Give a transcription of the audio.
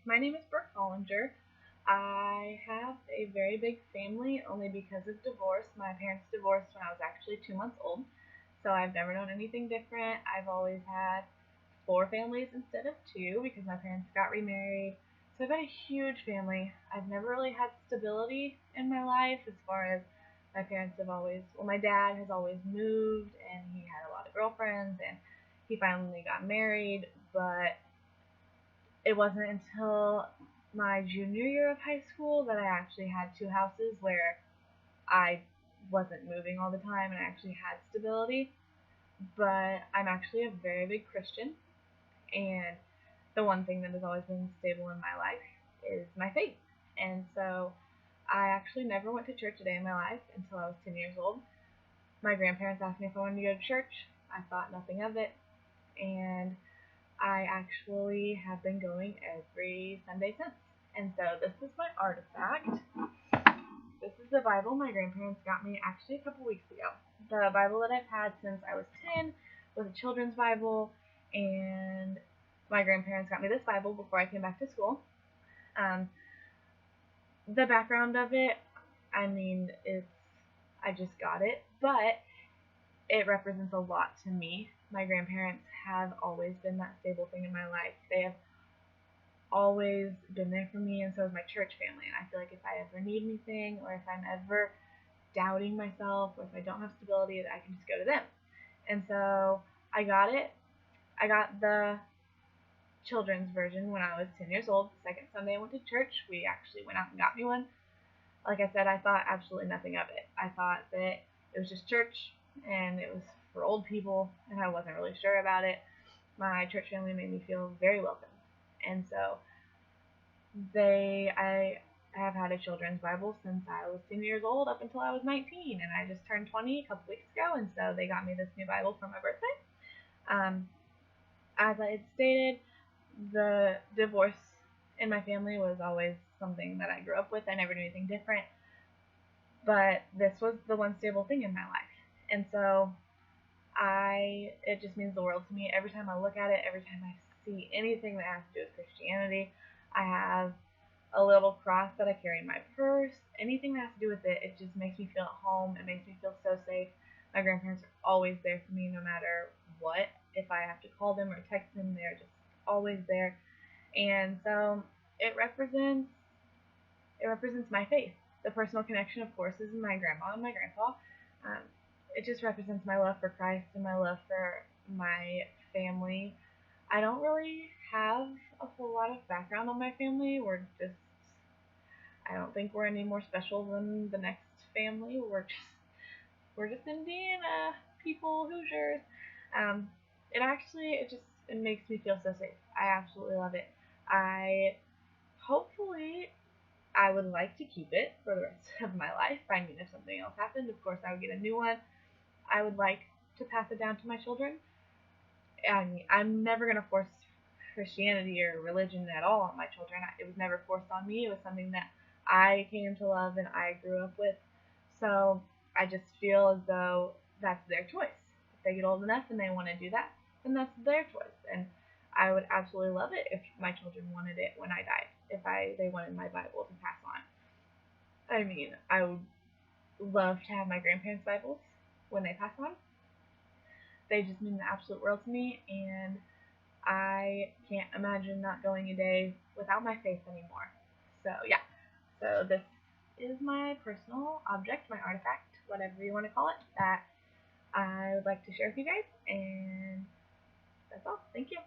My name is Brooke Hollinger. I have a very big family only because of divorce. My parents divorced when I was actually 2 months old, so I've never known anything different. I've always had four families instead of two because my parents got remarried. So I've got a huge family. I've never really had stability in my life as far as my parents have always, well, my dad has always moved and he had a lot of girlfriends and he finally got married, but it wasn't until my junior year of high school that I actually had two houses where I wasn't moving all the time and I actually had stability. But I'm actually a very big Christian, and the one thing that has always been stable in my life is my faith. And so I actually never went to church a day in my life until I was 10 years old. My grandparents asked me if I wanted to go to church. I thought nothing of it, and I actually have been going every Sunday since. And so this is my artifact. This is the Bible my grandparents got me actually a couple weeks ago. The Bible that I've had since I was 10 was a children's Bible, and my grandparents got me this Bible before I came back to school. Um, the background of it, I mean, it's I just got it, but it represents a lot to me. My grandparents have always been that stable thing in my life. They have always been there for me, and so is my church family. And I feel like if I ever need anything, or if I'm ever doubting myself, or if I don't have stability, that I can just go to them. And so I got it. I got the children's version when I was 10 years old. The second Sunday I went to church, we actually went out and got me one. Like I said, I thought absolutely nothing of it. I thought that it was just church and it was for old people, and I wasn't really sure about it. My church family made me feel very welcome. And so I have had a children's Bible since I was 10 years old up until I was 19, and I just turned 20 a couple weeks ago, and so they got me this new Bible for my birthday. Um, as I had stated, the divorce in my family was always something that I grew up with. I never knew anything different, but this was the one stable thing in my life, and so it just means the world to me. Every time I look at it, every time I see anything that has to do with Christianity, I have a little cross that I carry in my purse. Anything that has to do with it, it just makes me feel at home. It makes me feel so safe. My grandparents are always there for me no matter what. If I have to call them or text them, they're just always there. And so it represents it represents my faith. The personal connection, of course, is my grandma and my grandpa. Um, it just represents my love for Christ and my love for my family. I don't really have a whole lot of background on my family. I don't think we're any more special than the next family. We're just Indiana people, Hoosiers. Um, it makes me feel so safe. I absolutely love it. I hopefully I would like to keep it for the rest of my life. I mean, if something else happened, of course I would get a new one. I would like to pass it down to my children. I mean, I'm never gonna force Christianity or religion at all on my children. It was never forced on me. It was something that I came to love and I grew up with. So I just feel as though that's their choice. If they get old enough and they want to do that, then that's their choice. And I would absolutely love it if my children wanted it when I died. If they wanted my Bible to pass on. I mean, I would love to have my grandparents' Bibles when they pass on. They just mean the absolute world to me, and I can't imagine not going a day without my faith anymore. So yeah, so this is my personal object, my artifact, whatever you want to call it, that I would like to share with you guys, and that's all. Thank you.